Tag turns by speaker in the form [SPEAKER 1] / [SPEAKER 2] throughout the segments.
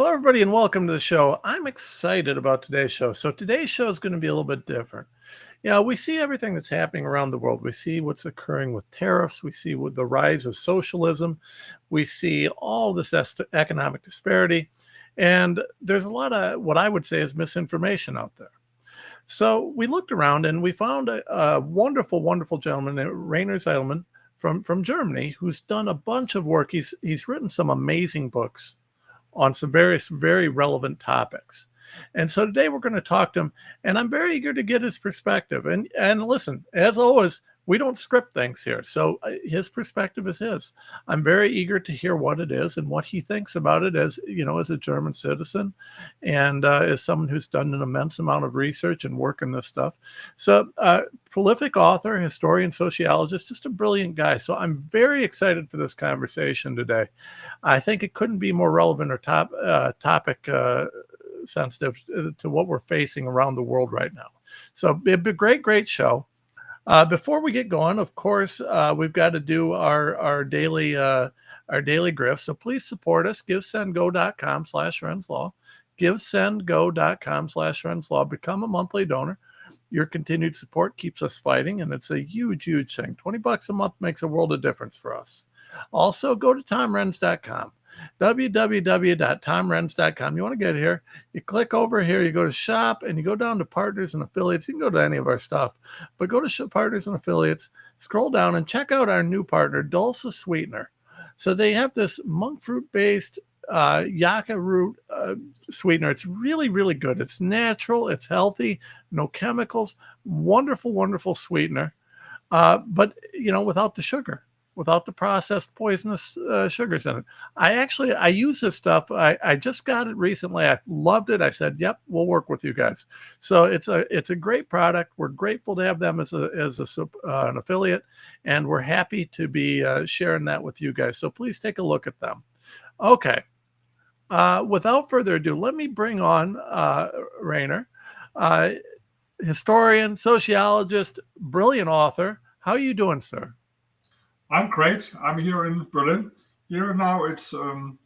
[SPEAKER 1] Hello, everybody, and welcome to the show. I'm excited about today's show. So, today's show is going to be a little bit different. Yeah, we see everything that's happening around the world. We see what's occurring with tariffs. We see with the rise of socialism. We see all this economic disparity. And there's a lot of what I would say is misinformation out there. So, we looked around and we found a wonderful, wonderful gentleman, Rainer Zeidelman from Germany, who's done a bunch of work. He's written some amazing books on some various very relevant topics. And so today we're going to talk to him, and I'm very eager to get his perspective. And listen, as always, we don't script things here, so his perspective is his. I'm very eager to hear what it is and what he thinks about it as as a German citizen, and as someone who's done an immense amount of research and work in this stuff. So, prolific author, historian, sociologist, just a brilliant guy. So I'm very excited for this conversation today. I think it couldn't be more relevant or topic sensitive to what we're facing around the world right now. So it'd be a great show. Before we get going, of course, we've got to do our daily grift. So please support us. GiveSendGo.com/RensLaw. GiveSendGo.com/RensLaw. Become a monthly donor. Your continued support keeps us fighting, and it's a huge thing. $20 a month makes a world of difference for us. Also, go to TomRens.com. www.tomrenz.com. You want to get here, you click over here, you go to shop, and you go down to partners and affiliates. You can go to any of our stuff, but go to partners and affiliates, scroll down, and check out our new partner, Dulce Sweetener. So they have this monk fruit based yucca root sweetener. It's really good. It's natural, it's healthy, no chemicals, wonderful sweetener, but without the sugar, without the processed poisonous sugars in it. I use this stuff. I just got it recently. I loved it. I said, yep, we'll work with you guys. So it's a great product. We're grateful to have them as an affiliate, and we're happy to be sharing that with you guys. So please take a look at them. Okay. Without further ado, let me bring on Rainer, historian, sociologist, brilliant author. How are you doing, sir?
[SPEAKER 2] I'm great. I'm here in Berlin. Here now it's 7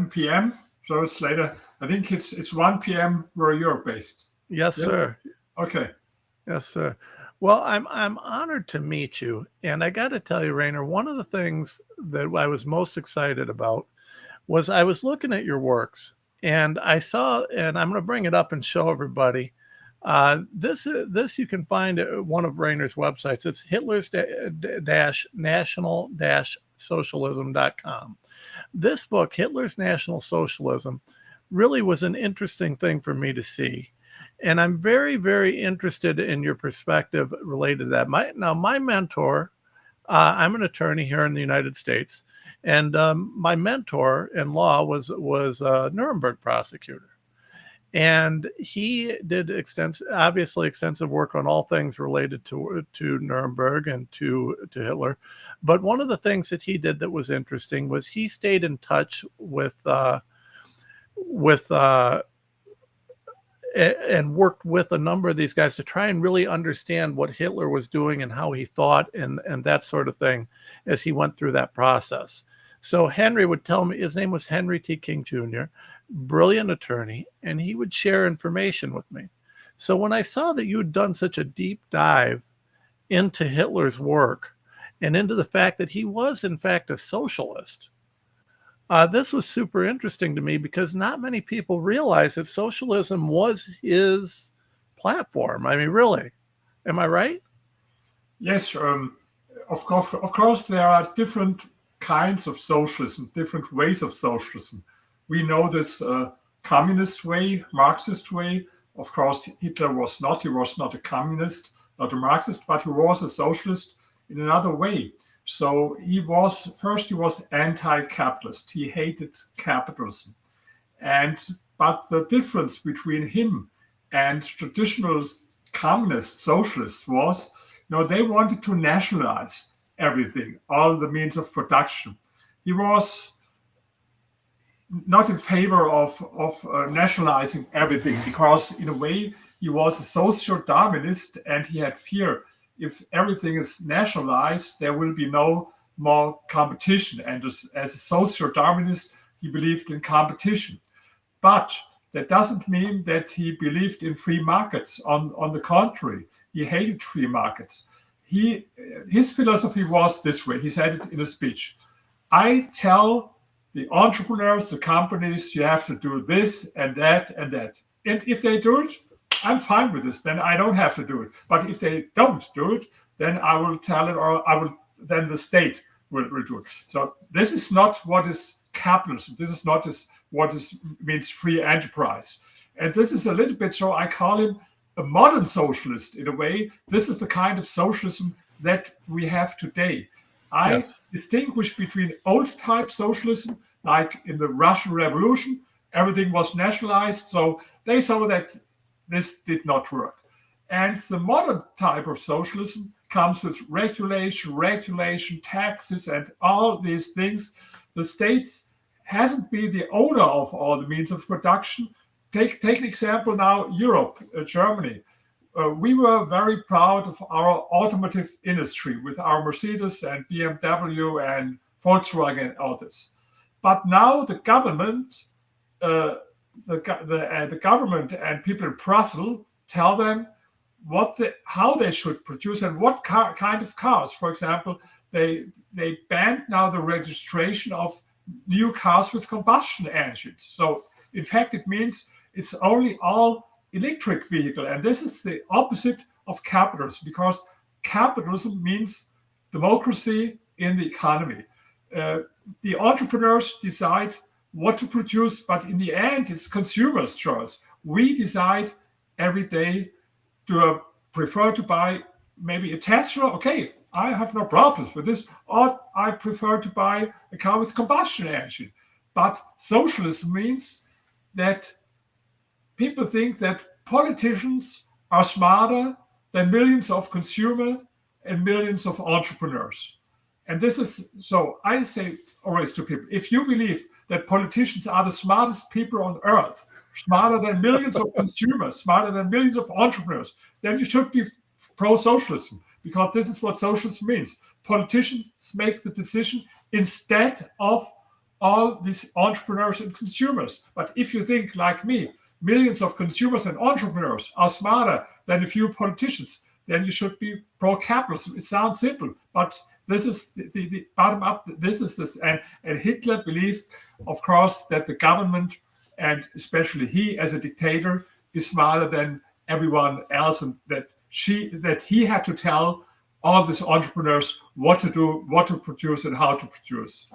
[SPEAKER 2] p.m. So it's later. I think it's 1 p.m. where you're based.
[SPEAKER 1] Yes, sir.
[SPEAKER 2] Okay.
[SPEAKER 1] Yes, sir. Well, I'm honored to meet you, and I got to tell you, Rainer, one of the things that I was most excited about was I was looking at your works, and I saw, and I'm going to bring it up and show everybody. This you can find at one of Rainer's websites. It's Hitler's-national-socialism.com. This book, Hitler's National Socialism, really was an interesting thing for me to see. And I'm very interested in your perspective related to that. My mentor, I'm an attorney here in the United States, and my mentor in law was a Nuremberg prosecutor. And he did extensive work on all things related to Nuremberg and to Hitler. But one of the things that he did that was interesting was he stayed in touch with and worked with a number of these guys to try and really understand what Hitler was doing and how he thought and that sort of thing as he went through that process. So Henry would tell me, his name was Henry T. King Jr., brilliant attorney, and he would share information with me. So when I saw that you had done such a deep dive into Hitler's work and into the fact that he was in fact a socialist, this was super interesting to me because not many people realize that socialism was his platform. I mean, really, am I right?
[SPEAKER 2] Yes, of course, there are different kinds of socialism, different ways of socialism. We know this communist way, Marxist way. Of course, Hitler was not. He was not a communist, not a Marxist, but he was a socialist in another way. So he was anti-capitalist. He hated capitalism. But the difference between him and traditional communist socialists was, they wanted to nationalize everything, all the means of production. He was not in favor of nationalizing everything because, in a way, he was a social Darwinist and he had fear if everything is nationalized, there will be no more competition. And as a social Darwinist, he believed in competition. But that doesn't mean that he believed in free markets. On the contrary, he hated free markets. His philosophy was this way. He said it in a speech. I tell the entrepreneurs, the companies, you have to do this and that and that. And if they do it, I'm fine with this. Then I don't have to do it. But if they don't do it, then I will tell it, or then the state will do it. So this is not what is capitalism. This is not what means free enterprise. And this is a little bit, so I call him a modern socialist in a way. This is the kind of socialism that we have today. I distinguish between old type socialism, like in the Russian Revolution, everything was nationalized. So they saw that this did not work. And the modern type of socialism comes with regulation, taxes, and all these things. The state hasn't been the owner of all the means of production. Take an example now, Europe, Germany. We were very proud of our automotive industry with our Mercedes and BMW and Volkswagen and all this. But now the government, the government and people in Brussels tell them how they should produce and what kind of cars. For example, they banned now the registration of new cars with combustion engines. So in fact, it means it's only all electric vehicle. And this is the opposite of capitalism, because capitalism means democracy in the economy. The entrepreneurs decide what to produce, but in the end, it's consumers' choice. We decide every day, do I prefer to buy maybe a Tesla? Okay, I have no problems with this. Or I prefer to buy a car with combustion engine. But socialism means that people think that politicians are smarter than millions of consumers and millions of entrepreneurs. And this is, so I say always to people, if you believe that politicians are the smartest people on earth, smarter than millions of consumers, smarter than millions of entrepreneurs, then you should be pro-socialism, because this is what socialism means. Politicians make the decision instead of all these entrepreneurs and consumers. But if you think like me, millions of consumers and entrepreneurs are smarter than a few politicians, then you should be pro-capitalism. It sounds simple, but this is the bottom up. This is this, and Hitler believed, of course, that the government, and especially he as a dictator, is smarter than everyone else, and that he had to tell all these entrepreneurs what to do, what to produce, and how to produce.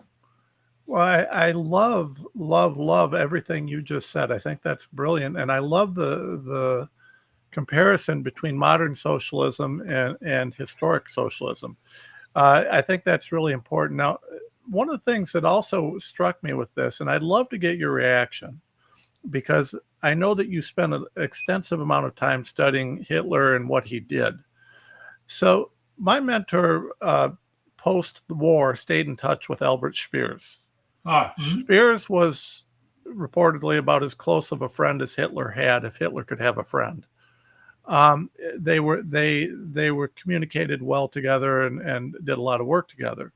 [SPEAKER 1] Well, I love everything you just said. I think that's brilliant, and I love the comparison between modern socialism and historic socialism. I think that's really important. Now, one of the things that also struck me with this, and I'd love to get your reaction, because I know that you spent an extensive amount of time studying Hitler and what he did. So my mentor, post the war, stayed in touch with Albert Speers. Speers was reportedly about as close of a friend as Hitler had, if Hitler could have a friend. They were communicated well together and did a lot of work together.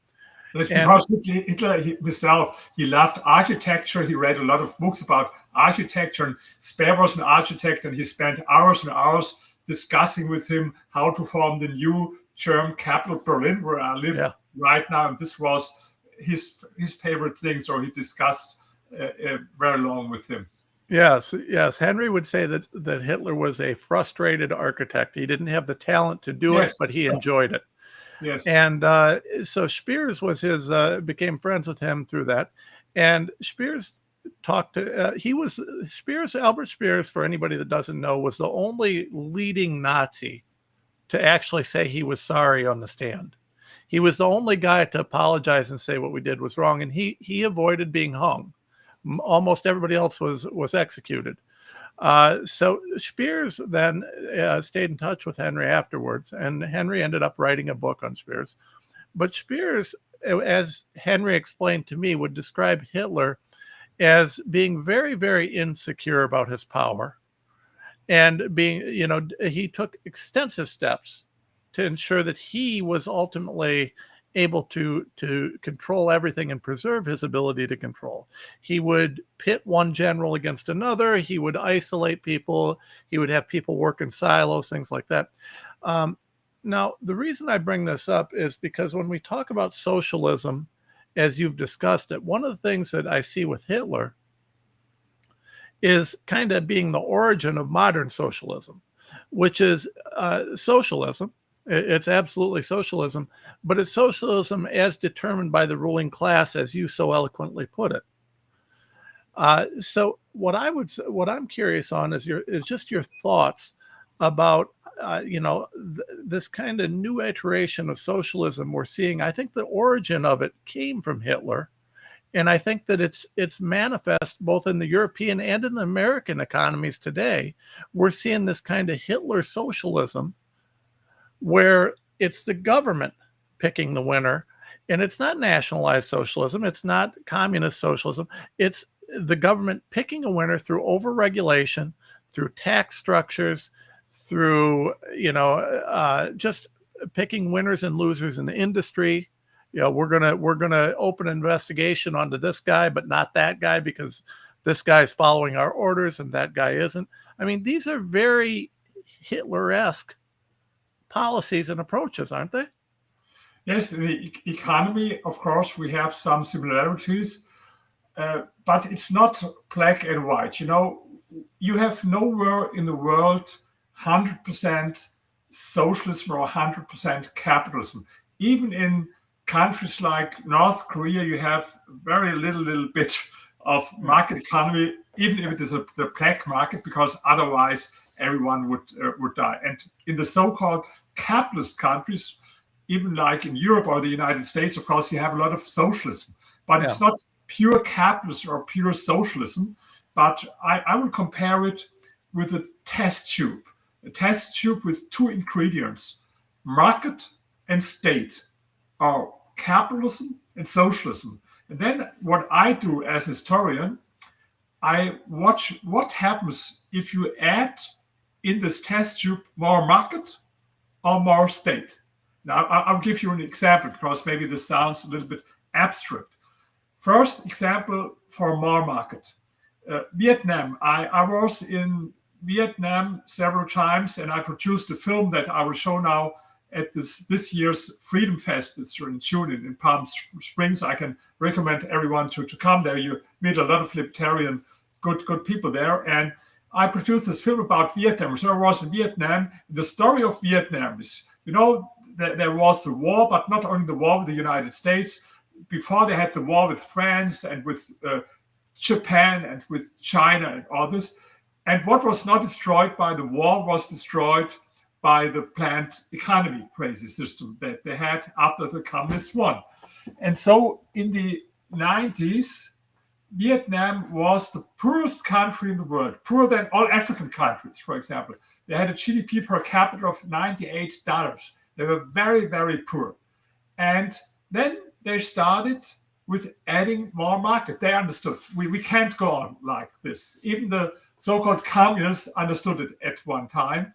[SPEAKER 2] That's because Hitler himself, he loved architecture. He read a lot of books about architecture, and Speer was an architect, and he spent hours and hours discussing with him how to form the new German capital, Berlin, where I live right now. And this was his favorite thing, so he discussed very long with him.
[SPEAKER 1] Yes. Henry would say that Hitler was a frustrated architect. He didn't have the talent to do it, but he enjoyed it.
[SPEAKER 2] Yes.
[SPEAKER 1] And so Speers was became friends with him through that. And Speers talked to, Albert Speers, for anybody that doesn't know, was the only leading Nazi to actually say he was sorry on the stand. He was the only guy to apologize and say what we did was wrong. And he avoided being hung. Almost everybody else was executed. So Speers then stayed in touch with Henry afterwards, and Henry ended up writing a book on Speers. But Speers, as Henry explained to me, would describe Hitler as being very, very insecure about his power, and he took extensive steps to ensure that he was ultimately able to control everything and preserve his ability to control. He would pit one general against another. He would isolate people. He would have people work in silos, things like that. Um, Now, the reason I bring this up is because when we talk about socialism, as you've discussed it, one of the things that I see with Hitler is kind of being the origin of modern socialism, which is socialism. It's absolutely socialism, but it's socialism as determined by the ruling class, as you so eloquently put it. So, what I'm curious on is just your thoughts about this kind of new iteration of socialism we're seeing. I think the origin of it came from Hitler, and I think that it's manifest both in the European and in the American economies today. We're seeing this kind of Hitler socialism where it's the government picking the winner, and it's not nationalized socialism, it's not communist socialism. It's the government picking a winner through overregulation, through tax structures, through just picking winners and losers in the industry. We're gonna open an investigation onto this guy, but not that guy because this guy's following our orders and that guy isn't. I mean, these are very Hitler-esque policies and approaches, aren't they?
[SPEAKER 2] Yes, the economy, of course, we have some similarities, but it's not black and white. You have nowhere in the world 100% socialism or 100% capitalism. Even in countries like North Korea, you have very little bit of market economy, even if it is the black market, because otherwise everyone would die. And in the so-called capitalist countries, even like in Europe or the United States, of course, you have a lot of socialism, but it's not pure capitalism or pure socialism. But I would compare it with a test tube with two ingredients, market and state, or capitalism and socialism. And then what I do as a historian, I watch what happens if you add in this test tube more market or more state. Now, I'll give you an example because maybe this sounds a little bit abstract. First example for more market. Vietnam. I was in Vietnam several times, and I produced a film that I will show now at this year's Freedom Fest. It's in June in Palm Springs. I can recommend everyone to come there. You meet a lot of libertarian, good people there. And I produced this film about Vietnam. So I was in Vietnam. The story of Vietnam is, there was the war, but not only the war with the United States. Before they had the war with France and with Japan and with China and others. And what was not destroyed by the war was destroyed by the planned economy crazy system that they had after the communists won. And so in the 90s, Vietnam was the poorest country in the world, poorer than all African countries, for example. They had a GDP per capita of $98. They were very, very poor. And then they started with adding more market. They understood we can't go on like this. Even the so-called communists understood it at one time.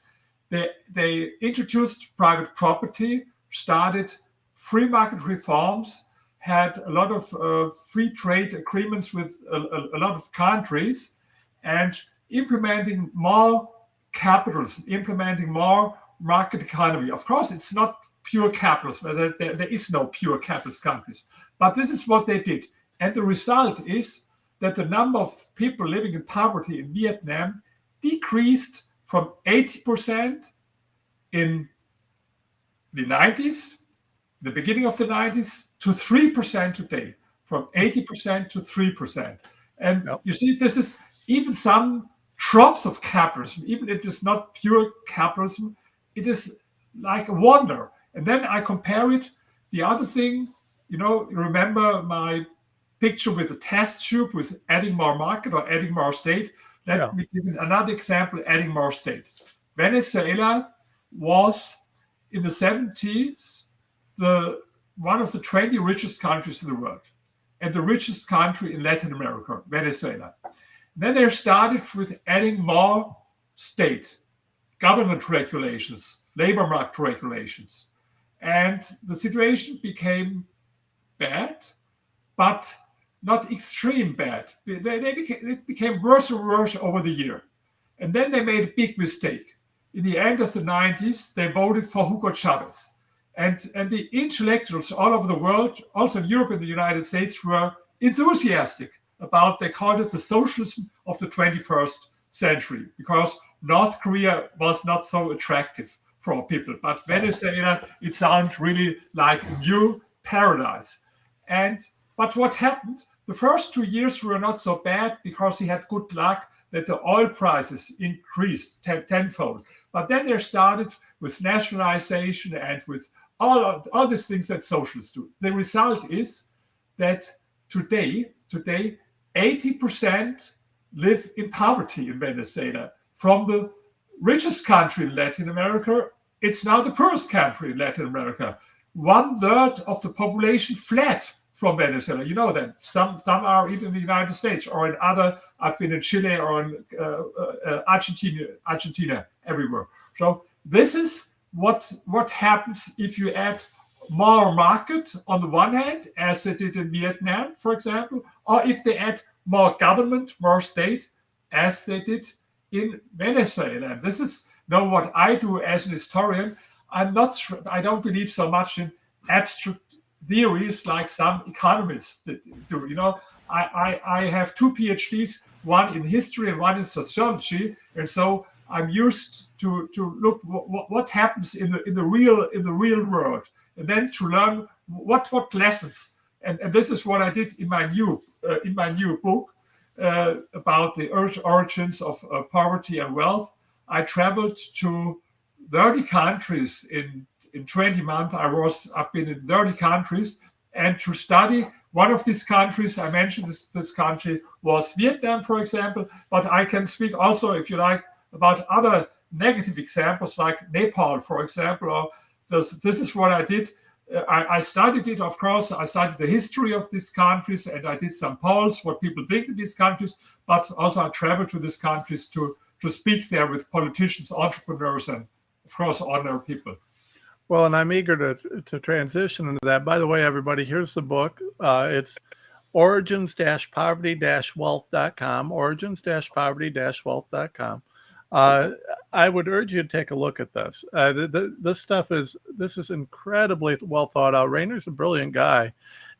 [SPEAKER 2] They introduced private property, started free market reforms, had a lot of free trade agreements with a lot of countries, and implementing more capitalism, implementing more market economy. Of course, it's not pure capitalism. There is no pure capitalist countries. But this is what they did. And the result is that the number of people living in poverty in Vietnam decreased from 80% in the 90s, the beginning of the 90s, to 3% today, from 80% to 3%. And you see, this is even some drops of capitalism, even if it is not pure capitalism, it is like a wonder. And then I compare it. The other thing, remember my picture with the test tube with adding more market or adding more state? Let me give another example, adding more state. Venezuela was in the 70s one of the 20 richest countries in the world and the richest country in Latin America, Venezuela. Then they started with adding more state, government regulations, labor market regulations. And the situation became bad, but not extreme bad. It became worse and worse over the year. And then they made a big mistake. In the end of the 90s, they voted for Hugo Chavez. And the intellectuals all over the world, also in Europe and the United States, were enthusiastic about, they called it the socialism of the 21st century, because North Korea was not so attractive for people. But Venezuela, it sounded really like a new paradise. But what happened? The first 2 years were not so bad because he had good luck that the oil prices increased tenfold. But then they started with nationalization and with all these things that socialists do. The result is that today 80% live in poverty in Venezuela. From the richest country in Latin America, it's now the poorest country in Latin America. 1/3 of the population fled from Venezuela. You know that. Some are even in the United States or in other, I've been in Chile or in Argentina, everywhere. So this is what happens if you add more market on the one hand, as they did in Vietnam, for example, or if they add more government, more state, as they did in Venezuela. And this is what I do as an historian. I don't believe so much in abstract theories like some economists do. I have 2 PhDs, one in history and one in sociology, and so I'm used to look what happens in the real world, and then to learn what lessons. And this is what I did in my new book about the origins of poverty and wealth. I traveled to 30 countries in 20 months. I've been in 30 countries, and to study one of these countries, I mentioned this country was Vietnam, for example, but I can speak also, if you like, about other negative examples like Nepal, for example. Or this is what I did. I studied it, of course. I studied the history of these countries, and I did some polls, what people think of these countries, but also I traveled to these countries to speak there with politicians, entrepreneurs, and of course, ordinary people.
[SPEAKER 1] Well, and I'm eager to transition into that. By the way, everybody, here's the book. It's origins-poverty-wealth.com, origins-poverty-wealth.com. I would urge you to take a look at this. This is incredibly well thought out. Rainer's a brilliant guy.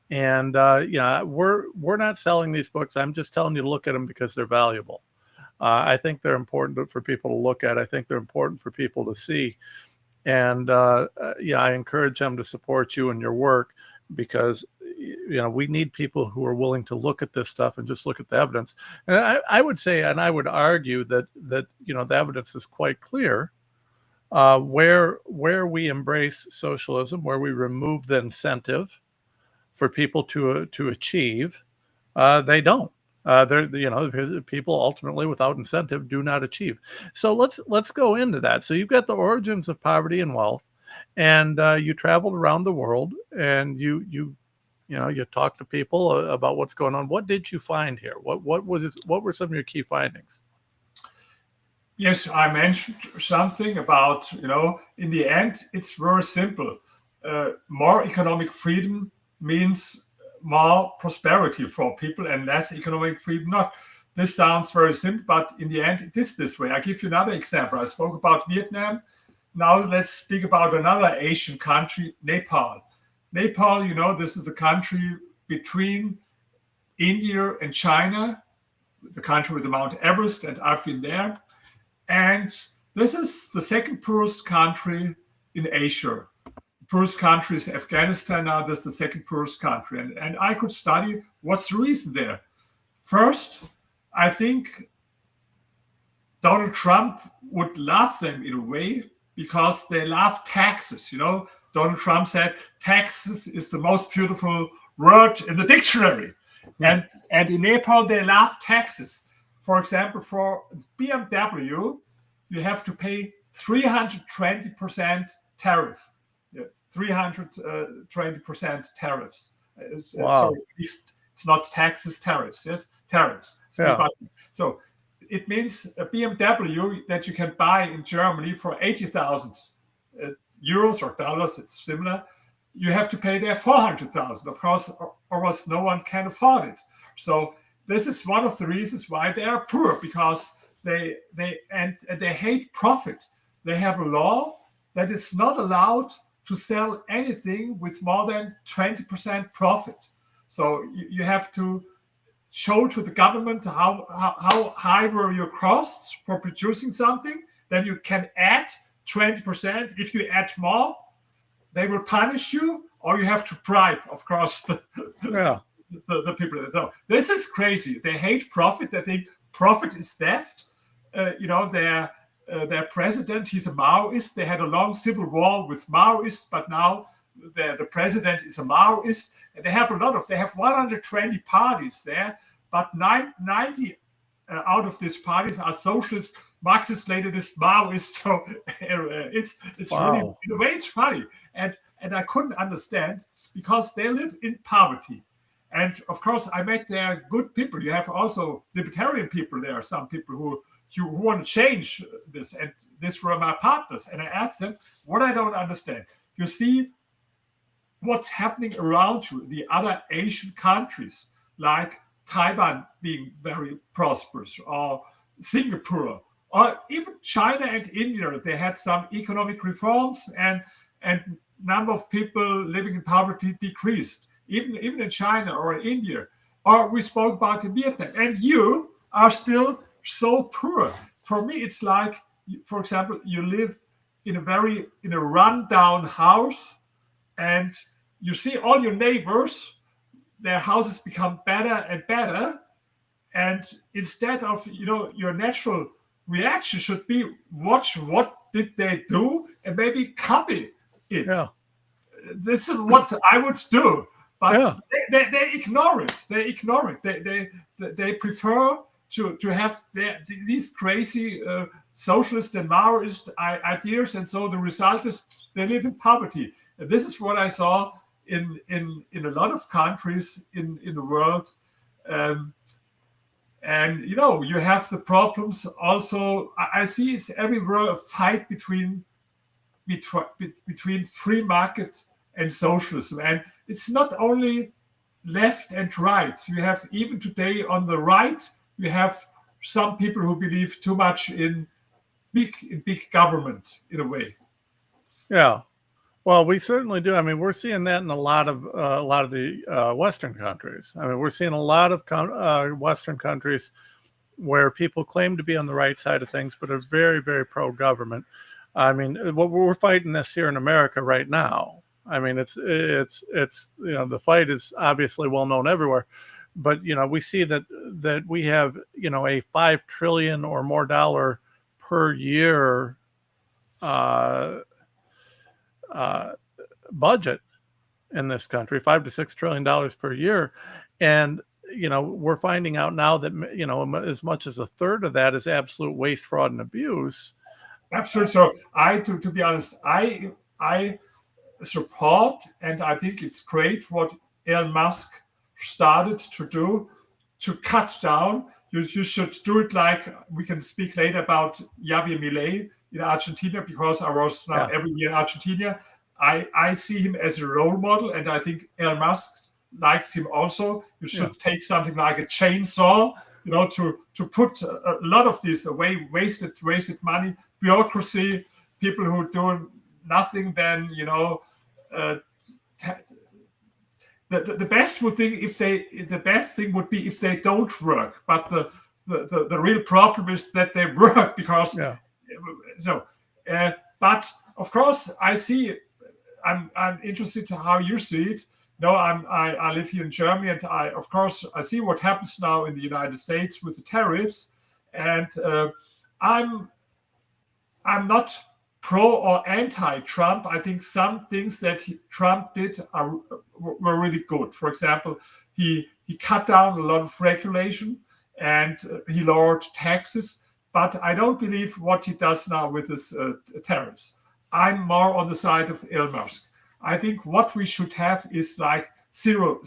[SPEAKER 1] And we're not selling these books. I'm just telling you to look at them because they're valuable. I think they're important for people to look at. I think they're important for people to see. And I encourage them to support you in your work, because we need people who are willing to look at this stuff and just look at the evidence. And I would say, and I would argue that the evidence is quite clear. Where we embrace socialism, where we remove the incentive for people to achieve, they don't. People ultimately without incentive do not achieve. So let's go into that. So you've got the origins of poverty and wealth, and you traveled around the world, and you talked to people about what's going on. What did you find here? What were some of your key findings?
[SPEAKER 2] Yes, I mentioned something about, in the end, it's very simple. More economic freedom means more prosperity for people, and less economic freedom not. This sounds very simple, but in the end, it is this way. I give you another example. I spoke about Vietnam. Now let's speak about another Asian country, Nepal. Nepal, this is a country between India and China, the country with the Mount Everest, and I've been there. And this is the second poorest country in Asia. Poorest country is Afghanistan. Now that's the second poorest country. And I could study what's the reason there. First, I think Donald Trump would love them in a way because they love taxes. Donald Trump said taxes is the most beautiful word in the dictionary. And in Nepal, they love taxes. For example, for BMW, you have to pay 320% tariff. 320% tariffs.
[SPEAKER 1] Wow.
[SPEAKER 2] So it's not taxes, tariffs. Yes, tariffs. So it means a BMW that you can buy in Germany for 80,000 euros or dollars, it's similar, you have to pay there 400,000. Of course, almost no one can afford it. So this is one of the reasons why they are poor, because they hate profit. They have a law that is not allowed to sell anything with more than 20% profit. So you have to show to the government how high were your costs for producing something. Then you can add 20%. If you add more, they will punish you, or you have to bribe, of course, the people. So this is crazy. They hate profit. They think profit is theft. Their president, he's a Maoist. They had a long civil war with Maoists, but now the president is a Maoist. And they have 120 parties there, but 90 out of these parties are socialist, Marxist, Leninist, Maoist. So it's
[SPEAKER 1] Wow.
[SPEAKER 2] really, in a way, it's funny. And I couldn't understand, because they live in poverty. And of course, I met there good people. You have also libertarian people there, some people who want to change this. And these were my partners. And I asked them, what I don't understand. You see what's happening around you, the other Asian countries, like Taiwan being very prosperous, or Singapore, or even China and India. They had some economic reforms, and number of people living in poverty decreased, even in China or India. Or we spoke about in Vietnam, and you are still so poor. For me, it's like, for example, you live in a rundown house, and you see all your neighbors, their houses become better and better, and instead of your natural reaction should be watch what did they do and maybe copy it.
[SPEAKER 1] Yeah.
[SPEAKER 2] This is what I would do, but
[SPEAKER 1] Yeah.
[SPEAKER 2] they ignore it. They prefer to have these crazy socialist and Maoist ideas, and so the result is they live in poverty. And this is what I saw in a lot of countries in the world. And you have the problems also. I see it's everywhere a fight between free market and socialism. And it's not only left and right. You have, even today on the right, you have some people who believe too much in big government, in a way.
[SPEAKER 1] Yeah. Well, we certainly do. I mean, we're seeing that in a lot of the Western countries. I mean, we're seeing a lot of Western countries where people claim to be on the right side of things, but are very, very pro-government. I mean, what we're fighting this here in America right now. I mean, it's the fight is obviously well known everywhere, but we see that we have a $5 trillion or more dollar per year budget in this country, $5 to $6 trillion per year, and we're finding out now that as much as a third of that is absolute waste, fraud, and abuse.
[SPEAKER 2] Absolutely. So to be honest, I support, and I think it's great what Elon Musk started to do to cut down. You should do it, like we can speak later about Javier Milei in Argentina, because I was now every year in Argentina. I see him as a role model, and I think Elon Musk likes him also. You should take something like a chainsaw, to put a lot of this away, wasted money, bureaucracy, people who do nothing. Then the best thing would be if they don't work. But the real problem is that they work, because but of course I see. I'm interested to how you see it. I live here in Germany, and I see what happens now in the United States with the tariffs, and I'm not pro or anti-Trump. I think some things that Trump did were really good. For example, he cut down a lot of regulation, and he lowered taxes. But I don't believe what he does now with his tariffs. I'm more on the side of Elon Musk. I think what we should have is like zero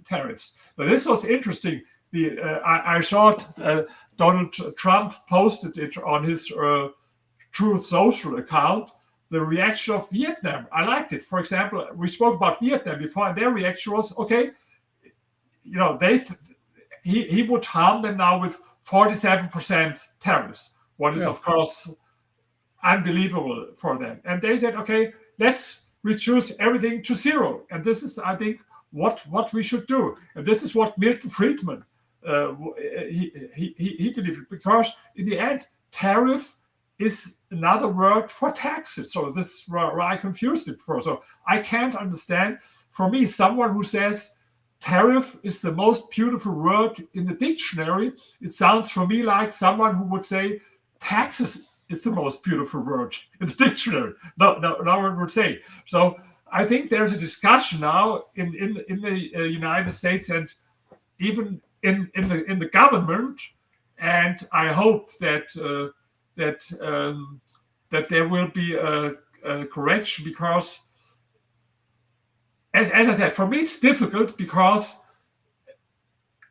[SPEAKER 2] tariffs. But this was interesting. I saw Donald Trump posted it on his Truth Social account. the reaction of Vietnam. I liked it. For example, we spoke about Vietnam before, and their reaction was, okay, he would harm them now with 47% tariffs, what is,
[SPEAKER 1] Yeah.
[SPEAKER 2] of course, unbelievable for them. And they said, okay, let's reduce everything to zero. And this is, I think, what we should do. And this is what Milton Friedman, he believed, because in the end, tariff is another word for taxes. So this is where I confused it before. So I can't understand, for me, someone who says tariff is the most beautiful word in the dictionary, it sounds for me like someone who would say taxes is the most beautiful word in the dictionary. No one would say. So I think there's a discussion now in the United States and even in the government, and I hope that that there will be a correction, because as I said, for me it's difficult because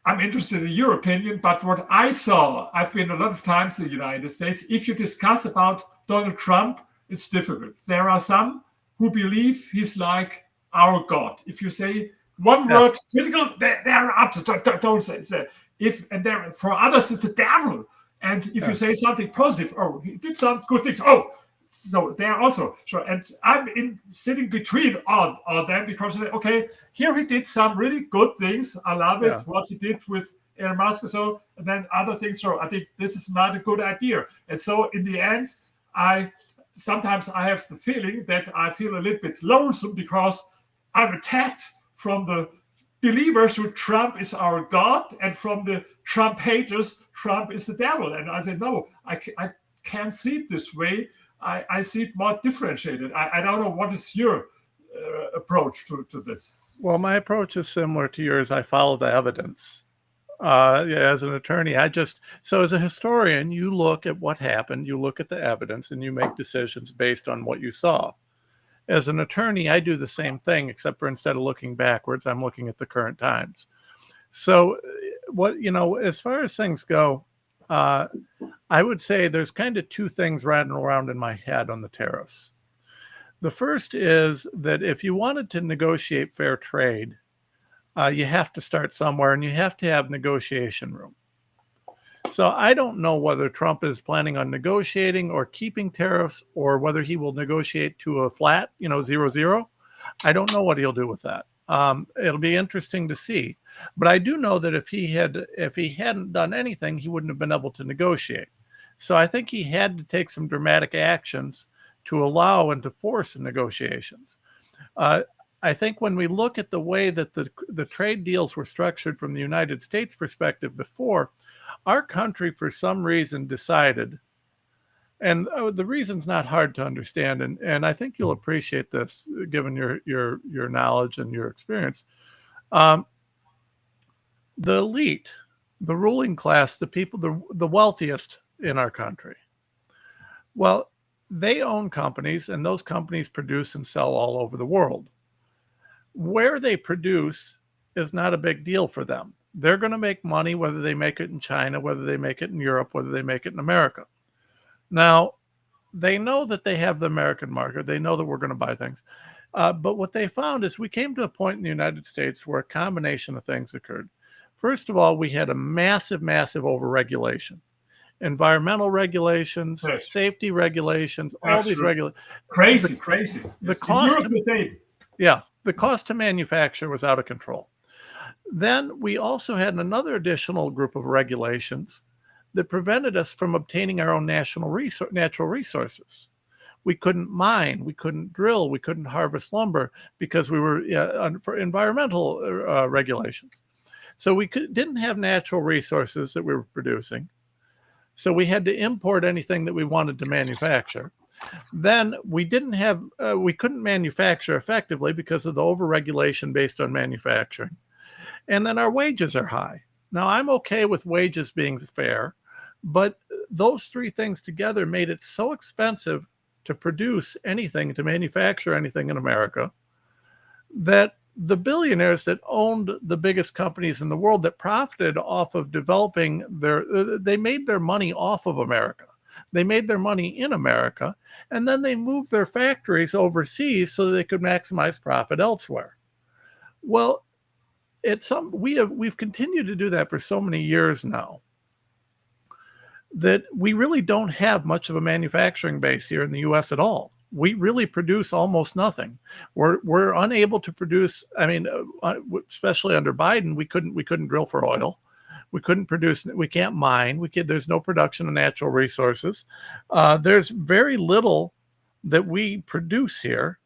[SPEAKER 2] I'm interested in your opinion, but what I saw, I've been a lot of times in the United States, if you discuss about Donald Trump, it's difficult. There are some who believe he's like our God. If you say one word critical, they're up to, don't say. And there, for others, it's the devil. And if you say something positive, oh, he did some good things. Oh, so they're also sure. And I'm sitting between all them, because okay, here he did some really good things. I love it what he did with Elon Musk. So, and then other things. So I think this is not a good idea. And so in the end, sometimes I have the feeling that I feel a little bit lonesome, because I'm attacked from the believers who Trump is our God, and from the Trump haters, Trump is the devil. And I said, no, I can't see it this way. I see it more differentiated. I don't know, what is your approach to this?
[SPEAKER 1] Well, my approach is similar to yours. I follow the evidence. As an attorney, so as a historian, you look at what happened, you look at the evidence, and you make decisions based on what you saw. As an attorney, I do the same thing, except for instead of looking backwards, I'm looking at the current times. So as far as things go, I would say there's kind of two things riding around in my head on the tariffs. The first is that if you wanted to negotiate fair trade, you have to start somewhere, and you have to have negotiation room. So I don't know whether Trump is planning on negotiating or keeping tariffs, or whether he will negotiate to a flat, 0-0. I don't know what he'll do with that. It'll be interesting to see. But I do know that if he hadn't done anything, he wouldn't have been able to negotiate. So I think he had to take some dramatic actions to allow and to force negotiations. I think when we look at the way that the trade deals were structured from the United States perspective before, our country for some reason decided, and the reason's not hard to understand, and I think you'll appreciate this given your knowledge and your experience. The elite, the ruling class, the people, the wealthiest in our country, well, they own companies, and those companies produce and sell all over the world. Where they produce is not a big deal for them. They're going to make money whether they make it in China, whether they make it in Europe, whether they make it in America. Now, they know that they have the American market. They know that we're going to buy things. But what they found is we came to a point in the United States where a combination of things occurred. First of all, we had a massive, massive overregulation. Environmental regulations, safety regulations, all these regulations.
[SPEAKER 2] Crazy.
[SPEAKER 1] The cost to manufacture was out of control. Then we also had another additional group of regulations that prevented us from obtaining our own natural resources. We couldn't mine, we couldn't drill, we couldn't harvest lumber because we were for environmental regulations. So we didn't have natural resources that we were producing. So we had to import anything that we wanted to manufacture. Then we couldn't manufacture effectively because of the overregulation based on manufacturing. And then our wages are high. Now, I'm okay with wages being fair, but those three things together made it so expensive to produce anything, to manufacture anything in America, that the billionaires that owned the biggest companies in the world that profited off of developing they made their money off of America. They made their money in America, and then they moved their factories overseas so they could maximize profit elsewhere. Well, we've continued to do that for so many years now that we really don't have much of a manufacturing base here in the US at all. We really produce almost nothing. We're unable to produce. I mean, especially under Biden, we couldn't drill for oil. We couldn't produce. We can't mine. There's no production of natural resources. There's very little that we produce here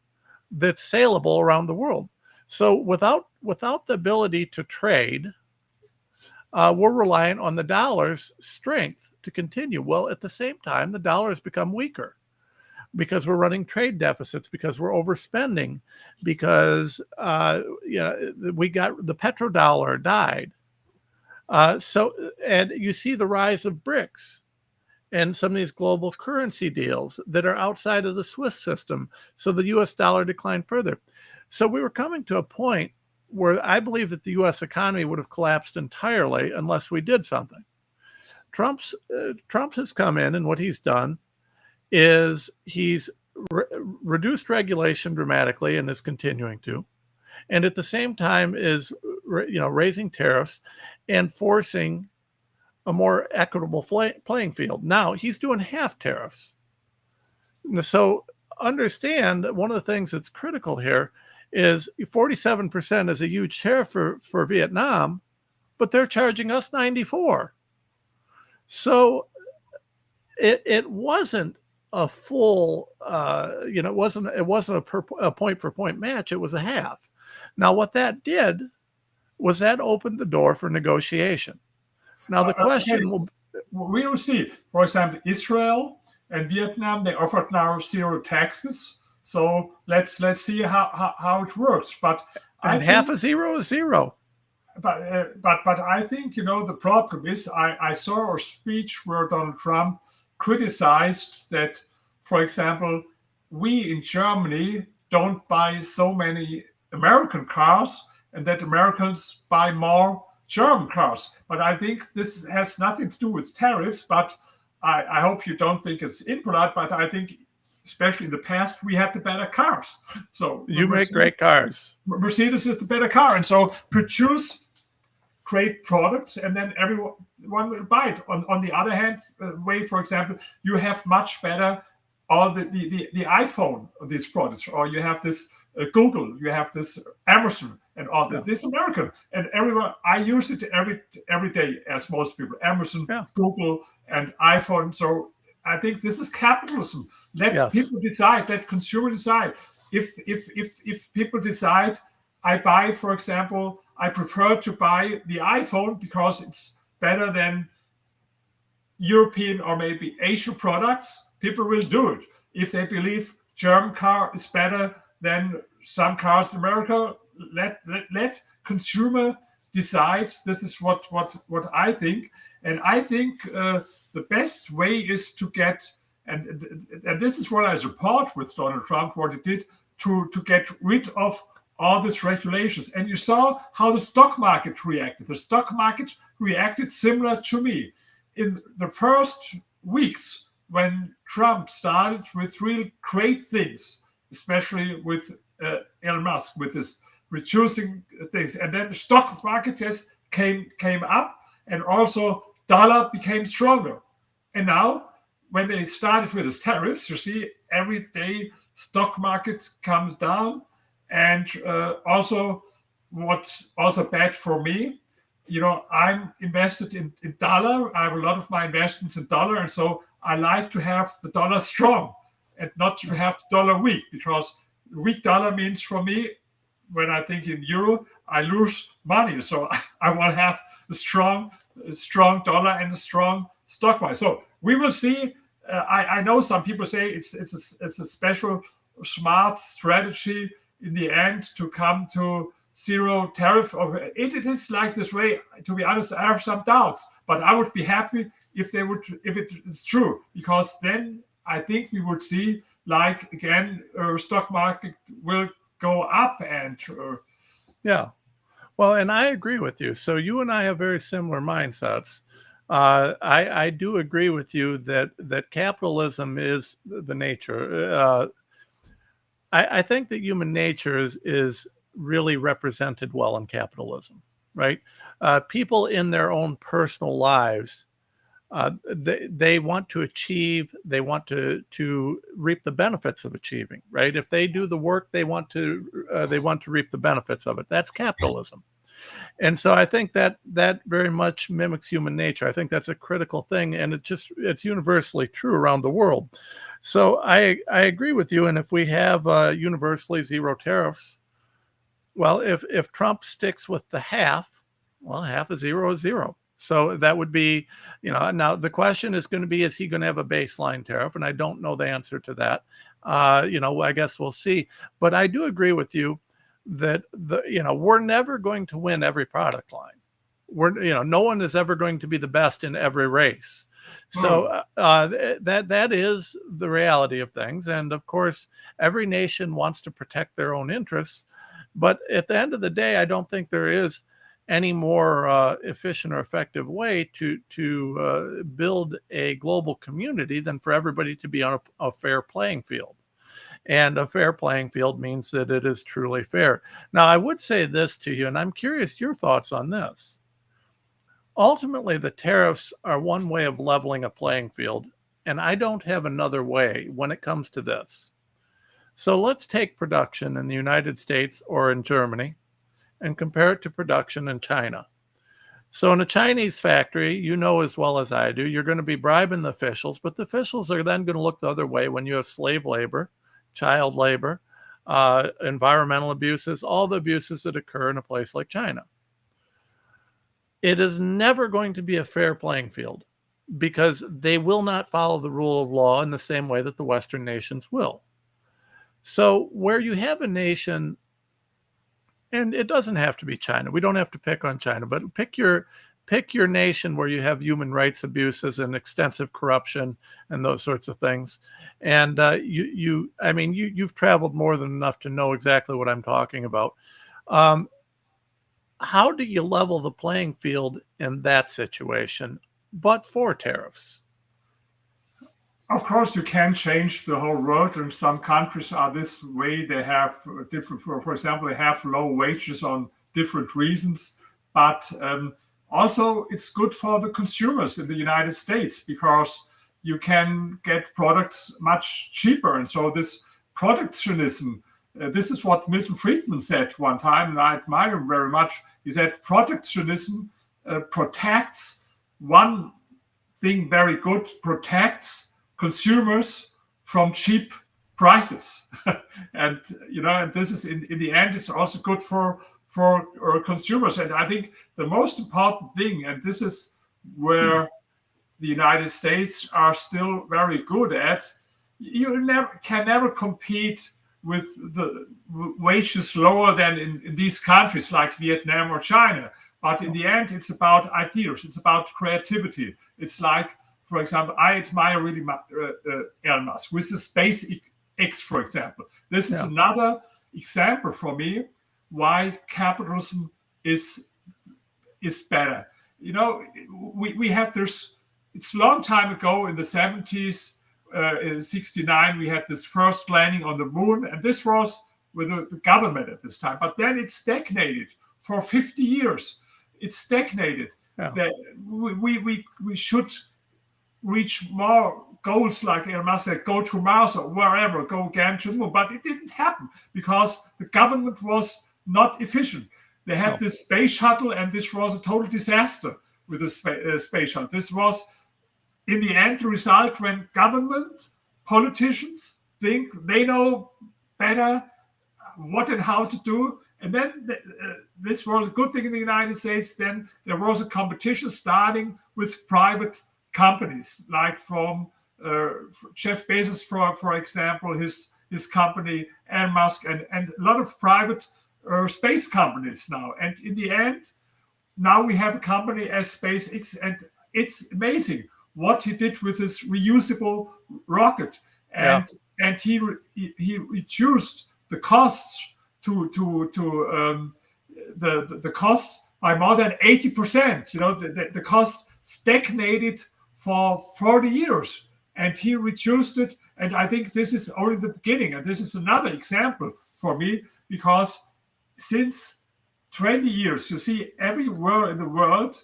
[SPEAKER 1] that's saleable around the world. So without the ability to trade, we're reliant on the dollar's strength to continue. Well, at the same time, the dollar has become weaker because we're running trade deficits, because we're overspending, because we got the petrodollar died. And you see the rise of BRICS and some of these global currency deals that are outside of the Swiss system. So the US dollar declined further. So we were coming to a point where I believe that the US economy would have collapsed entirely unless we did something. Trump has come in, and what he's done is he's reduced regulation dramatically and is continuing to, and at the same time is raising tariffs and forcing a more equitable playing field. Now he's doing half tariffs. So understand one of the things that's critical here is 47% is a huge tariff for Vietnam, but they're charging us 94. So it wasn't a full, it wasn't a point for point match. It was a half. Now what that did was that opened the door for negotiation. Now the question will.
[SPEAKER 2] We will see. For example, Israel and Vietnam, they offered now zero taxes. So let's see how it works. But
[SPEAKER 1] half a zero is zero.
[SPEAKER 2] But I think the problem is I saw a speech where Donald Trump criticized that, for example, we in Germany don't buy so many American cars, and that Americans buy more German cars. But I think this has nothing to do with tariffs. But I hope you don't think it's impolite. But I think, especially in the past, we had the better cars. So
[SPEAKER 1] you make great cars.
[SPEAKER 2] Mercedes is the better car, and so produce great products, and then everyone will buy it. On the other hand, for example, you have much better all the iPhone of these products, or you have this Google, you have this Amazon, and all this American, and everyone. I use it every day, as most people. Amazon, Google, and iPhone. So I think this is capitalism. Let people decide. Let consumers decide. If people decide, I buy, for example, I prefer to buy the iPhone because it's better than European or maybe Asian products. People will do it. If they believe German car is better than some cars in America, let consumer decide. This is what I think. And I think the best way is to get, and this is what I support with Donald Trump, what he did to get rid of all these regulations. And you saw how the stock market reacted. The stock market reacted similar to me. In the first weeks, when Trump started with real great things, especially with Elon Musk, with his reducing things, and then the stock market just came up, and also dollar became stronger. And now, when they started with his tariffs, you see every day stock market comes down. And also, what's also bad for me, I'm invested in dollar. I have a lot of my investments in dollar, and so I like to have the dollar strong and not to have the dollar weak, because weak dollar means for me, when I think in euro, I lose money. So I want to have a strong dollar and a strong stock market. So we will see. I know some people say it's a special smart strategy in the end to come to zero tariff. It is like this way. To be honest, I have some doubts, but I would be happy if it is true, because then I think we would see, like, again, stock market will go up and
[SPEAKER 1] well, and I agree with you. So you and I have very similar mindsets. I do agree with you that capitalism is the nature. I think that human nature is really represented well in capitalism, right? People in their own personal lives, they want to achieve, they want to reap the benefits of achieving, right? If they do the work, they want to reap the benefits of it. That's capitalism. And so I think that that very much mimics human nature. I think that's a critical thing, and it's universally true around the world. So I agree with you. And if we have universally zero tariffs, well, if Trump sticks with the half, well, half of zero is zero. So that would be, now the question is going to be, is he going to have a baseline tariff? And I don't know the answer to that. I guess we'll see. But I do agree with you that we're never going to win every product line. No one is ever going to be the best in every race. So that is the reality of things. And of course, every nation wants to protect their own interests. But at the end of the day, I don't think there is any more efficient or effective way to build a global community than for everybody to be on a fair playing field. And a fair playing field means that it is truly fair. Now, I would say this to you, and I'm curious your thoughts on this. Ultimately, the tariffs are one way of leveling a playing field, and I don't have another way when it comes to this. So let's take production in the United States or in Germany and compare it to production in China. So in a Chinese factory, you know as well as I do, you're going to be bribing the officials, but the officials are then going to look the other way when you have slave labor, child labor, environmental abuses, all the abuses that occur in a place like China. It is never going to be a fair playing field because they will not follow the rule of law in the same way that the Western nations will. So where you have a nation, and it doesn't have to be China. We don't have to pick on China, but pick your nation where you have human rights abuses and extensive corruption and those sorts of things. And you've traveled more than enough to know exactly what I'm talking about. How do you level the playing field in that situation, but for tariffs?
[SPEAKER 2] Of course, you can change the whole world, and some countries are this way. They have different, for example, they have low wages on different reasons. But also, it's good for the consumers in the United States because you can get products much cheaper. And so this protectionism, this is what Milton Friedman said one time, and I admire him very much. He said protectionism protects one thing very good, protects consumers from cheap prices. And this is in the end, it's also good for consumers. And I think the most important thing, and this is where the United States are still very good at, you can never compete with the wages lower than in these countries like Vietnam or China. But in the end, it's about ideas. It's about creativity. It's like, for example, I admire really Elon Musk with the SpaceX, for example. This is another example for me why capitalism is better. We had this. It's a long time ago in the 70s. In 69, we had this first landing on the moon, and this was with the government at this time. But then it stagnated for 50 years. It stagnated. Yeah. That we should reach more goals, like Elon Musk said, go to Mars or wherever, go again to the moon. But it didn't happen because the government was not efficient. They had this space shuttle, and this was a total disaster with the space shuttle. This was, in the end, the result when government politicians think they know better what and how to do. And then this was a good thing in the United States. Then there was a competition starting with private companies, like from Jeff Bezos, for example, his company, Elon Musk, and a lot of private space companies now. And in the end, now we have a company as SpaceX, and it's amazing what he did with his reusable rocket. And he reduced the costs to the costs by more than 80%. The cost stagnated for 40 years, and he reduced it. And I think this is only the beginning. And this is another example for me, because since 20 years, you see everywhere in the world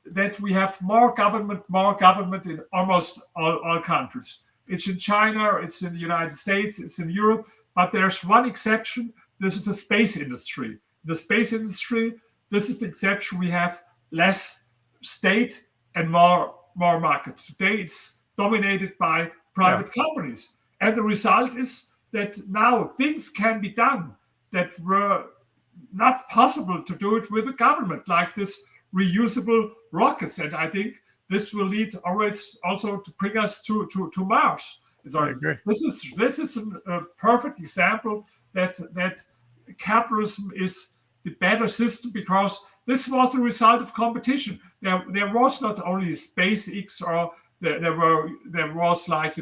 [SPEAKER 2] that we have more government in almost all countries. It's in China, it's in the United States, it's in Europe, but there's one exception. This is the space industry. The space industry, this is the exception. We have less state and more market. Today it's dominated by private companies. And the result is that now things can be done that were not possible to do it with the government, like this reusable rockets. And I think this will lead always also to bring us to Mars. So
[SPEAKER 1] I agree.
[SPEAKER 2] This is a perfect example that capitalism is the better system, because this was the result of competition. There was not only SpaceX, or there was, like,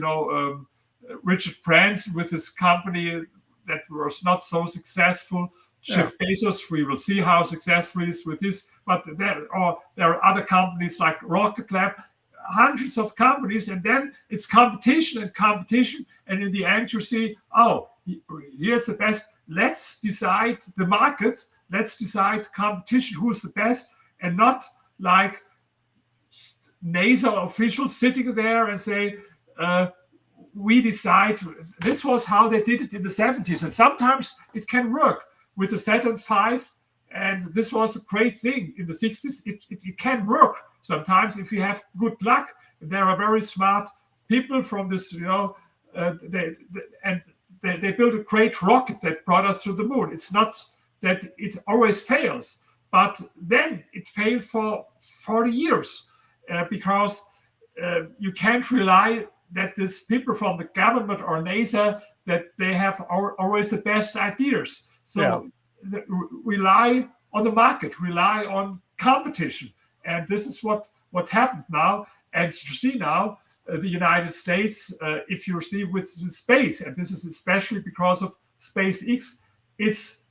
[SPEAKER 2] Richard Branson with his company that was not so successful. Jeff Bezos, we will see how successful he is with this. But there are other companies like Rocket Lab, hundreds of companies, and then it's competition. And in the end, you see, oh, here's the best. Let's decide the market. Let's decide competition, who's the best, and not like NASA officials sitting there and say, we decide. This was how they did it in the 70s. And sometimes it can work with the Saturn V. And this was a great thing in the 60s. It can work sometimes if you have good luck. There are very smart people from this, they built a great rocket that brought us to the moon. It's not that it always fails, but then it failed for 40 years because you can't rely that these people from the government or NASA, that they have always the best ideas. So rely on the market, rely on competition. And this is what happened now. And you see now the United States, if you see with space, and this is especially because of SpaceX, it's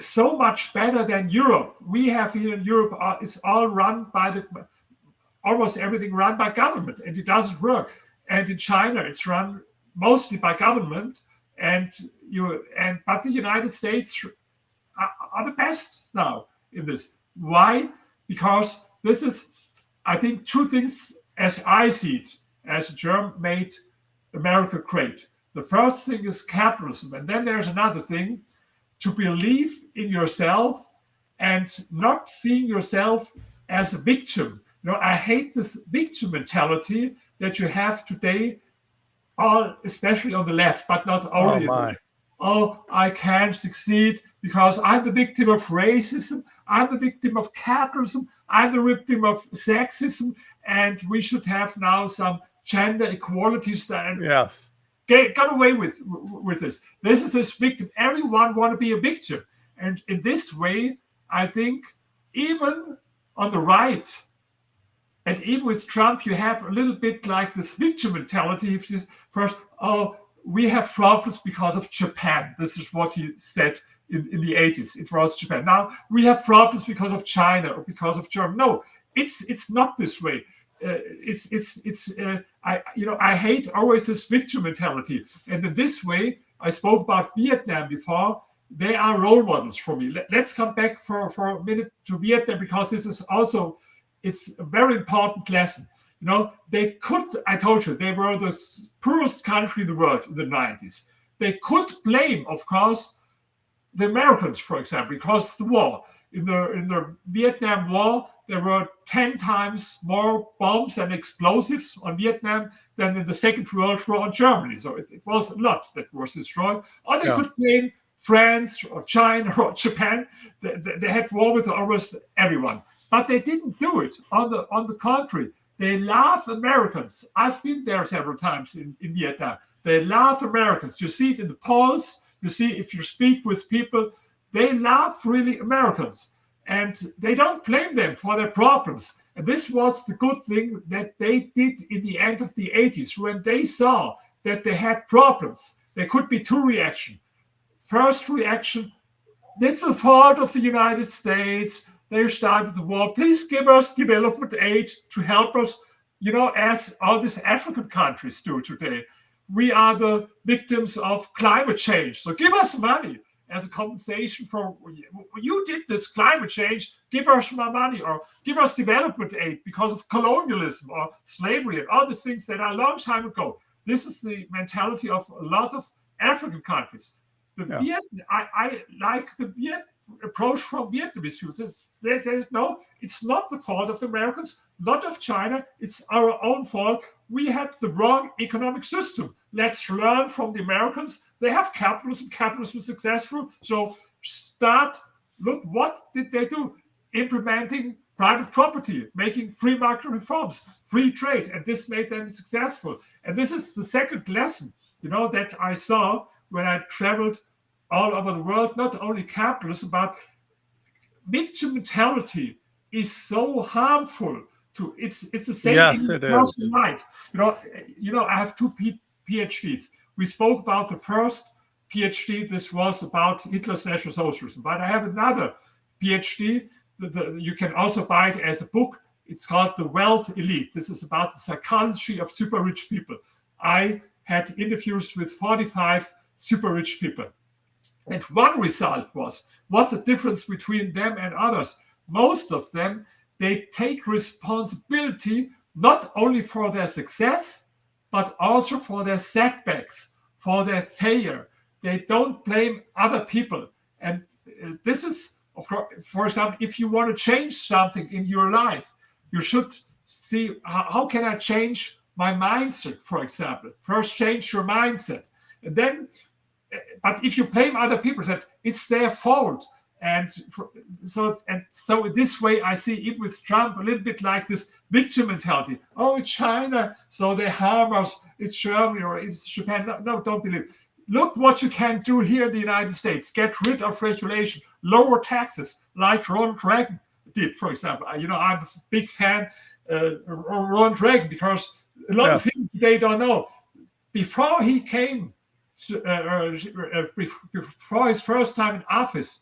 [SPEAKER 2] so much better than Europe. We have here in Europe, it's all run by almost everything run by government, and it doesn't work. And in China, it's run mostly by government, but the United States are the best now in this. Why? Because this is, I think, two things as I see it, as German made America great. The first thing is capitalism, and then there's another thing, to believe in yourself and not seeing yourself as a victim. I hate this victim mentality that you have today, especially on the left, but not only. Oh, I can't succeed because I'm the victim of racism, I'm the victim of capitalism, I'm the victim of sexism, and we should have now some gender equality standard.
[SPEAKER 1] Yes.
[SPEAKER 2] Get away with this. This is this victim. Everyone want to be a victim. And in this way, I think even on the right, and even with Trump, you have a little bit like this victim mentality. If this first, we have problems because of Japan. This is what he said in the 80s. It was Japan. Now we have problems because of China or because of Germany. No, it's not this way. I hate always this victim mentality. And in this way, I spoke about Vietnam before. They are role models for me. Let's come back for a minute to Vietnam, because this is also, it's a very important lesson. They could, I told you, they were the poorest country in the world in the 90s. They could blame, of course, the Americans, for example, because of the war. In the Vietnam War, there were 10 times more bombs and explosives on Vietnam than in the Second World War on Germany. So it was a lot that was destroyed. Or they could blame France or China or Japan. They had war with almost everyone. But they didn't do it. On the contrary, they love Americans. I've been there several times in Vietnam. They love Americans. You see it in the polls. You see, if you speak with people, they love really Americans. And they don't blame them for their problems. And this was the good thing that they did in the end of the 80s, when they saw that they had problems. There could be two reactions. First reaction, it's the fault of the United States. they started the war. Please give us development aid to help us, as all these African countries do today. We are the victims of climate change. So give us money as a compensation for you did this climate change. Give us more money, or give us development aid because of colonialism or slavery and all these things that are a long time ago. This is the mentality of a lot of African countries. I like the Viet approach from Vietnamese people. No, it's not the fault of the Americans, not of China. It's our own fault. We had the wrong economic system. Let's learn from the Americans. They have capitalism. Capitalism is successful. So look, what did they do? Implementing private property, making free market reforms, free trade, and this made them successful. And this is the second lesson, that I saw when I traveled all over the world. Not only capitalism, but victim mentality is so harmful to it's the same in personal life. I have two PhDs. We spoke about the first PhD. This was about Hitler's National Socialism, but I have another PhD. You can also buy it as a book. It's called The Wealth Elite. This is about the psychology of super rich people. I had interviews with 45 super rich people. And one result was, what's the difference between them and others? Most of them, they take responsibility not only for their success, but also for their setbacks, for their failure. They don't blame other people. And this is, of course, for example, if you want to change something in your life, you should see how can I change my mindset, for example. First, change your mindset. And then, but if you blame other people, that it's their fault. And so this way, I see it with Trump a little bit like this victim mentality. Oh, it's China, so they harm us. It's Germany or it's Japan. No, don't believe it. Look what you can do here in the United States. Get rid of regulation, lower taxes, like Ronald Reagan did, for example. I'm a big fan of Ronald Reagan because a lot of things they don't know. Before he came, before his first time in office,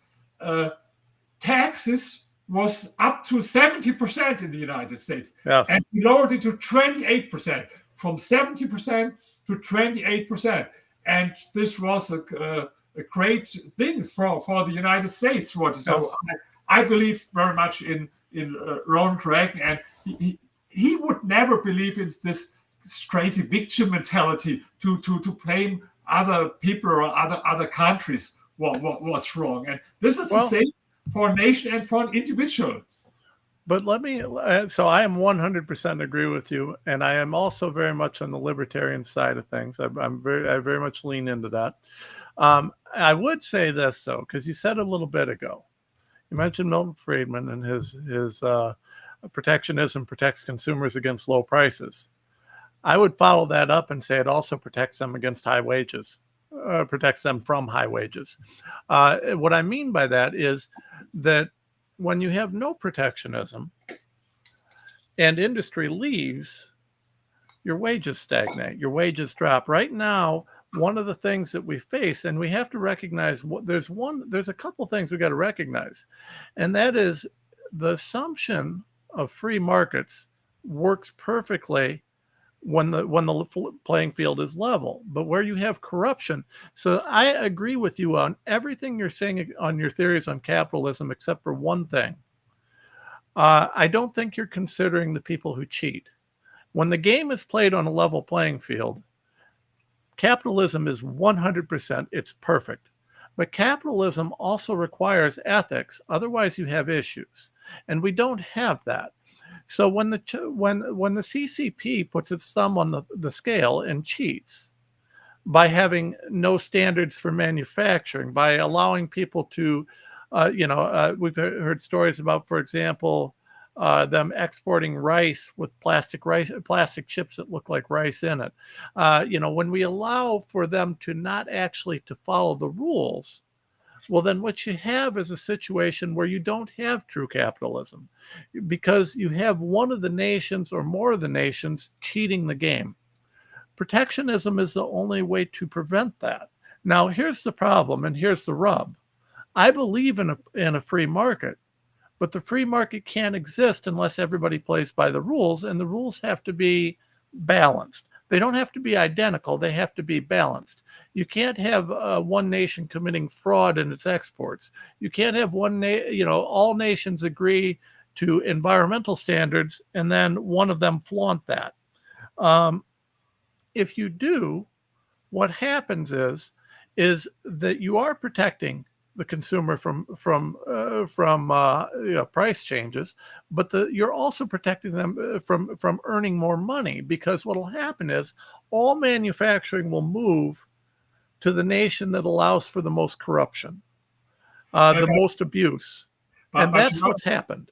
[SPEAKER 2] taxes was up to 70% in the United States.
[SPEAKER 1] Yes.
[SPEAKER 2] And he lowered it to 28%, from 70% to 28%. And this was a great thing for the United States. So I believe very much in Ronald Reagan, and he would never believe in this crazy victim mentality to blame other people or other countries what's wrong. And this is the same for a nation and for an individual.
[SPEAKER 1] But so I am 100% agree with you. And I am also very much on the libertarian side of things. I very much lean into that. I would say this though, because you said a little bit ago, you mentioned Milton Friedman and his protectionism protects consumers against low prices. I would follow that up and say it also protects them against high wages, protects them from high wages. What I mean by that is that when you have no protectionism and industry leaves, your wages stagnate, your wages drop. Right now, one of the things that we face, and we have to recognize, there's a couple things we got to recognize, and that is the assumption of free markets works perfectly when the playing field is level, but where you have corruption. So I agree with you on everything you're saying on your theories on capitalism, except for one thing. I don't think you're considering the people who cheat. When the game is played on a level playing field, capitalism is 100%, it's perfect. But capitalism also requires ethics. Otherwise you have issues. And we don't have that. So when the CCP puts its thumb on the scale and cheats by having no standards for manufacturing, by allowing people to, we've heard stories about, for example, them exporting rice with plastic chips that look like rice in it. When we allow for them to not actually to follow the rules, well, then what you have is a situation where you don't have true capitalism because you have one of the nations or more of the nations cheating the game. Protectionism is the only way to prevent that. Now, here's the problem and here's the rub. I believe in a free market, But the free market can't exist unless everybody plays by the rules, and the rules have to be balanced. They don't have to be identical. They have to be balanced. You can't have one nation committing fraud in its exports. You can't have all nations agree to environmental standards and then one of them flaunt that. Um, if you do, what happens is that you are protecting the consumer from price changes, but you're also protecting them from earning more money, because what will happen is all manufacturing will move to the nation that allows for the most corruption,
[SPEAKER 2] Yeah,
[SPEAKER 1] the most abuse, and
[SPEAKER 2] but
[SPEAKER 1] that's what's happened.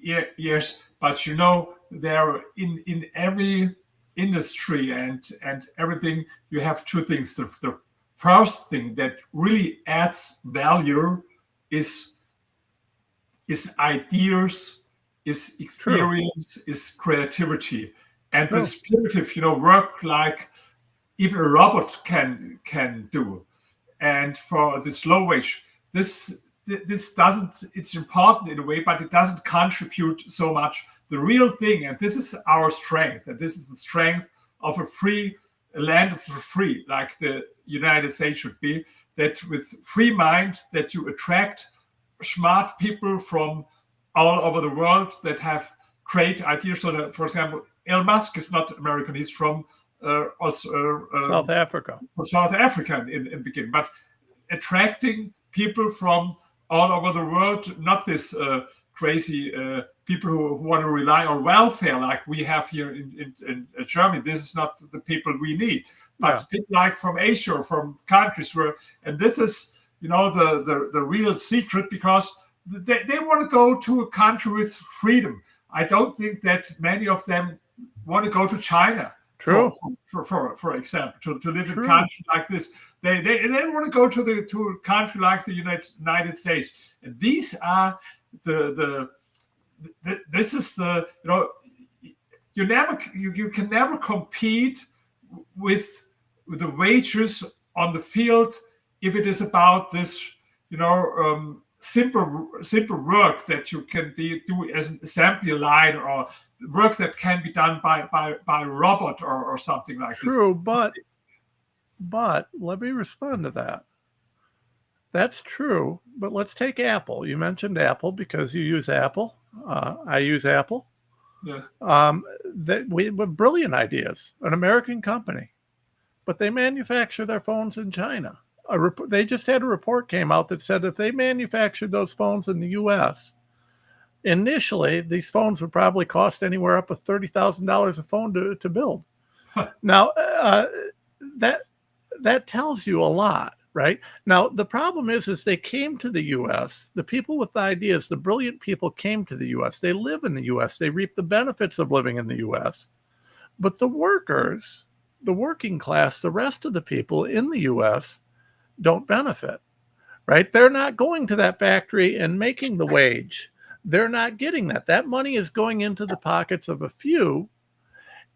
[SPEAKER 2] yeah, yes, but there in every industry and everything, you have two things. The first thing that really adds value is ideas, is
[SPEAKER 1] True,
[SPEAKER 2] experience, is creativity, and
[SPEAKER 1] true,
[SPEAKER 2] this primitive, work like even a robot can do. And for this low wage, this doesn't, it's important in a way, but it doesn't contribute so much. The real thing, and this is our strength, and this is the strength of a free land for free, like the United States should be, that with free mind, that you attract smart people from all over the world that have great ideas. So that, for example, Elon Musk is not American; he's from
[SPEAKER 1] South Africa.
[SPEAKER 2] South Africa in the beginning, but attracting people from all over the world, not this crazy people who want to rely on welfare like we have here in Germany. This is not the people we need, but people like from Asia or from countries where, and this is, the real secret, because they want to go to a country with freedom. I don't think that many of them want to go to China.
[SPEAKER 1] True.
[SPEAKER 2] For example, to live in
[SPEAKER 1] True.
[SPEAKER 2] a country like this, they want to go to a country like the United States, and these are this is the you can never compete with the wages on the field if it is about this simple work that you can do as an assembly line, or work that can be done by a robot or something like this.
[SPEAKER 1] True, but let me respond to that. That's true, but let's take Apple. You mentioned Apple because you use Apple. I use Apple.
[SPEAKER 2] Yeah.
[SPEAKER 1] We have brilliant ideas, an American company, but they manufacture their phones in China. They just had a report came out that said if they manufactured those phones in the U.S., initially these phones would probably cost anywhere up to $30,000 a phone to build. Now, that tells you a lot, right? Now, the problem is they came to the U.S. The people with the ideas, the brilliant people, came to the U.S. They live in the U.S. They reap the benefits of living in the U.S. But the workers, the working class, the rest of the people in the U.S. don't benefit, right? They're not going to that factory and making the wage. They're not getting that. That money is going into the pockets of a few,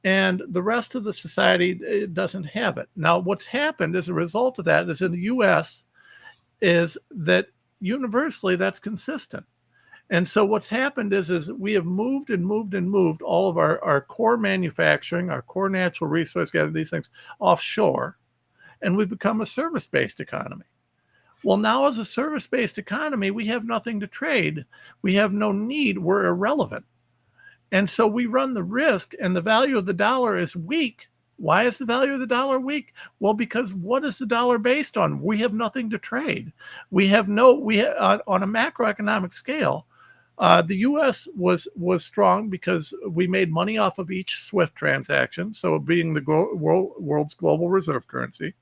[SPEAKER 1] and the rest of the society doesn't have it. Now, what's happened as a result of that is in the U.S. is that universally that's consistent. And so what's happened is we have moved and moved and moved all of our core manufacturing, our core natural resource gathering, these things offshore, and we've become a service-based economy. Well, now as a service-based economy, we have nothing to trade. We have no need. We're irrelevant. And so we run the risk, and the value of the dollar is weak. Why is the value of the dollar weak? Well, because what is the dollar based on? We have nothing to trade. On a macroeconomic scale, the U.S. was strong because we made money off of each SWIFT transaction. So being the world's global reserve currency,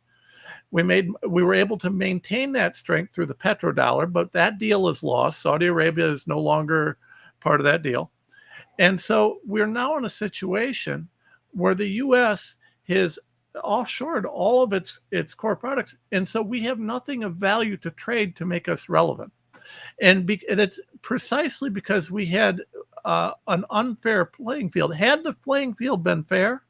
[SPEAKER 1] we were able to maintain that strength through the petrodollar, but that deal is lost. Saudi Arabia is no longer part of that deal. And so we're now in a situation where the U.S. has offshored all of its core products. And so we have nothing of value to trade to make us relevant. And that's precisely because we had an unfair playing field. Had the playing field been fair,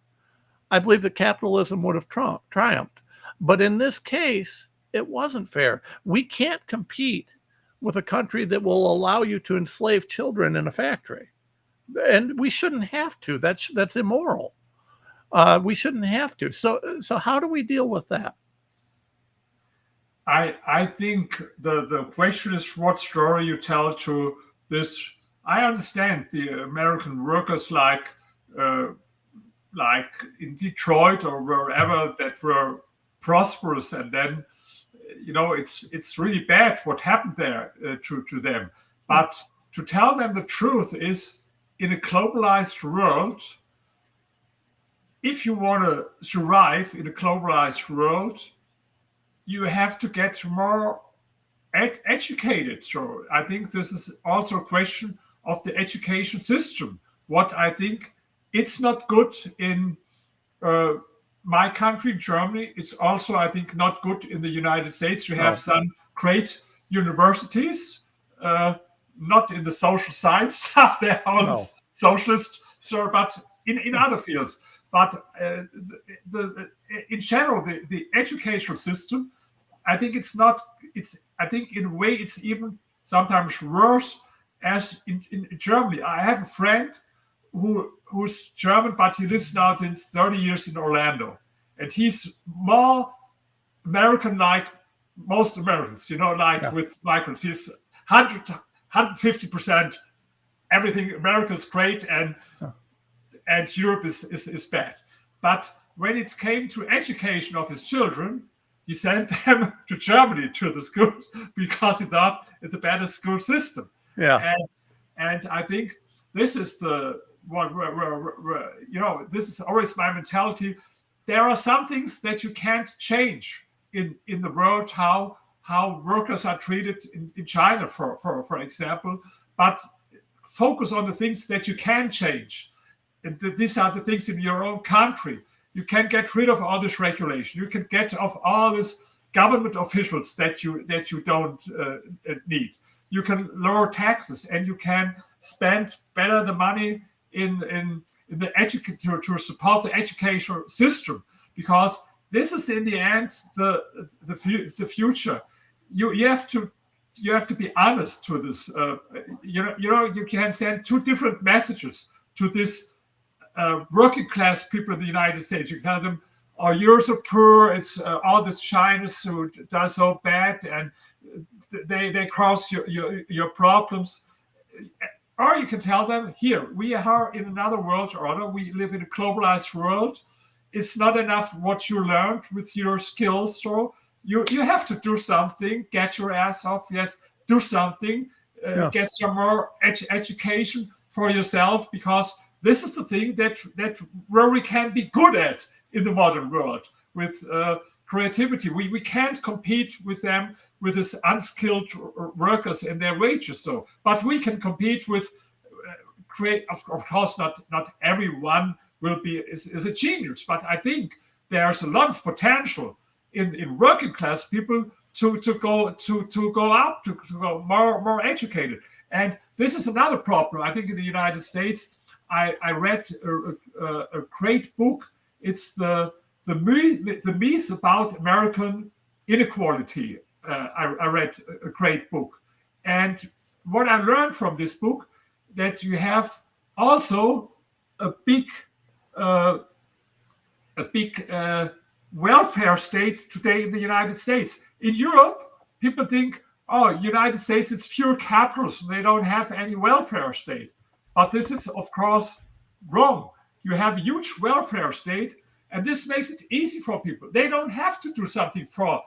[SPEAKER 1] I believe that capitalism would have triumphed. But in this case, it wasn't fair. We can't compete with a country that will allow you to enslave children in a factory. And we shouldn't have to. That's immoral. We shouldn't have to. So how do we deal with that?
[SPEAKER 2] I think the question is what story you tell to this. I understand the American workers uh, like in Detroit or wherever that were prosperous, and then it's really bad what happened there to them. But to tell them the truth is, in a globalized world, if you want to survive in a globalized world, you have to get more educated. So I think this is also a question of the education system. What I think it's not good in my country, Germany. It's also, I think, not good in the United States. You have some great universities, not in the social science stuff. They're all socialist, sir, but in other fields. But in general, the educational system, I think it's not. I think in a way it's even sometimes worse as in Germany. I have a friend who's German, but he lives now since 30 years in Orlando, and he's more American like most Americans. With migrants, he's 150%. Everything America's great, and Europe is bad. But when it came to education of his children, he sent them to Germany to the schools because he thought it's a better school system.
[SPEAKER 1] Yeah.
[SPEAKER 2] And I think this is the what this is always my mentality. There are some things that you can't change in the world, how workers are treated in China, for example, but focus on the things that you can change. And these are the things in your own country. You can get rid of all this regulation. You can get off all these government officials that you don't need. You can lower taxes, and you can spend better the money in the to support the educational system, because this is in the end the future. You have to be honest to this. You can send two different messages to this working class people in the United States. You tell them, "Oh, you're so poor. It's all this Chinese who does so bad, and they cause your problems." Or you can tell them, "Here, we are in another world order. We live in a globalized world. It's not enough what you learned with your skills. So you have to do something. Get your ass off. Yes, do something. Get some more education for yourself, because this is the thing that where we can be good at in the modern world with creativity. We can't compete with them with this unskilled workers and their wages. So, but we can compete with create. Of course, not everyone will be is a genius, but I think there's a lot of potential in working class people to go up to go more educated. And this is another problem. I think in the United States, I read a great book. It's the myth about American inequality. I read a great book, and what I learned from this book, that you have also a big welfare state today in the United States. In Europe, people think, "Oh, United States, it's pure capitalism. They don't have any welfare state." But this is, of course, wrong. You have a huge welfare state, and this makes it easy for people. They don't have to do something for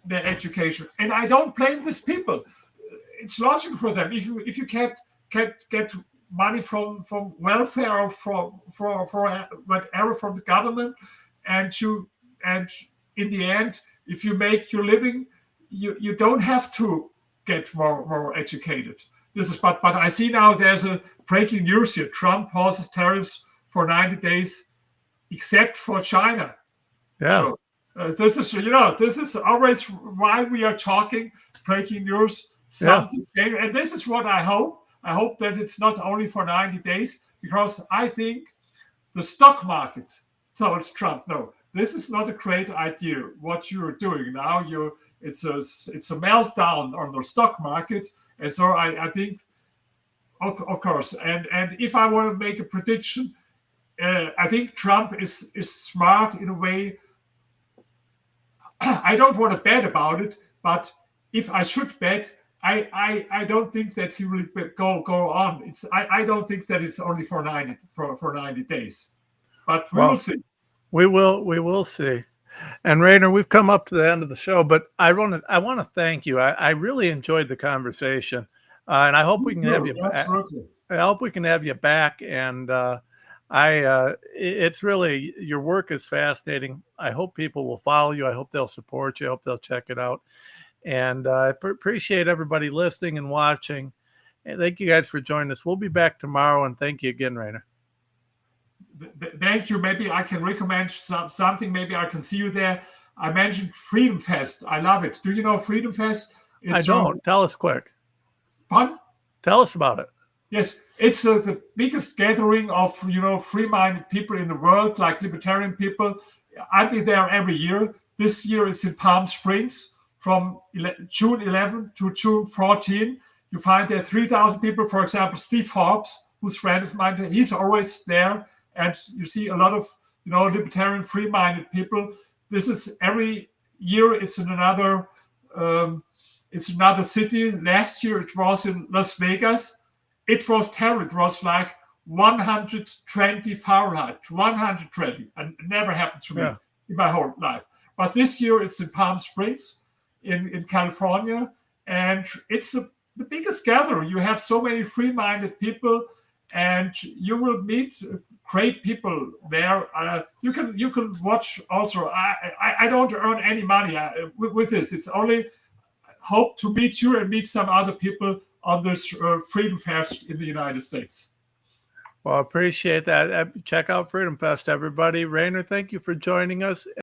[SPEAKER 2] their education. And I don't blame these people. It's logical for them. If you can't get money from welfare or for whatever from the government, and in the end, if you make your living, you don't have to get more educated. This is but I see now there's a breaking news here. Trump pauses tariffs for 90 days, except for China.
[SPEAKER 1] Yeah.
[SPEAKER 2] So, this is always why we are talking breaking news. Something, and this is what I hope. I hope that it's not only for 90 days, because I think the stock market told Trump, no, this is not a great idea. What you're doing now, it's a meltdown on the stock market, and so I think, of course, and if I want to make a prediction, I think Trump is smart in a way. I don't want to bet about it, but if I should bet, I don't think that he will go on. I don't think that it's only for 90 days, but we will see.
[SPEAKER 1] We will see. And Rainer, we've come up to the end of the show, but I want to thank you. I really enjoyed the conversation, and I hope we can have you.
[SPEAKER 2] Absolutely.
[SPEAKER 1] I hope we can have you back. And it's really, your work is fascinating. I hope people will follow you. I hope they'll support you. I hope they'll check it out. And I appreciate everybody listening and watching. And thank you guys for joining us. We'll be back tomorrow. And thank you again, Rainer.
[SPEAKER 2] Thank you. Maybe I can recommend something. Maybe I can see you there. I mentioned Freedom Fest. I love it. Do you know Freedom Fest?
[SPEAKER 1] I don't. Tell us quick.
[SPEAKER 2] Pardon?
[SPEAKER 1] Tell us about it.
[SPEAKER 2] Yes, it's the biggest gathering of free-minded people in the world, like libertarian people. I'll be there every year. This year it's in Palm Springs from June 11 to June 14. You find there 3,000 people. For example, Steve Forbes, who's a friend of mine, he's always there. And you see a lot of libertarian, free-minded people. This is every year. It's in another city. Last year it was in Las Vegas. It was terrible. It was like 120 Fahrenheit, 120. And it never happened to me in my whole life. But this year it's in Palm Springs in California. And it's the biggest gathering. You have so many free-minded people, and you will meet great people there. You can watch also. I don't earn any money with this. It's only hope to meet you and meet some other people on this Freedom Fest in the United States.
[SPEAKER 1] Well, I appreciate that. Check out Freedom Fest, everybody. Rainer, thank you for joining us.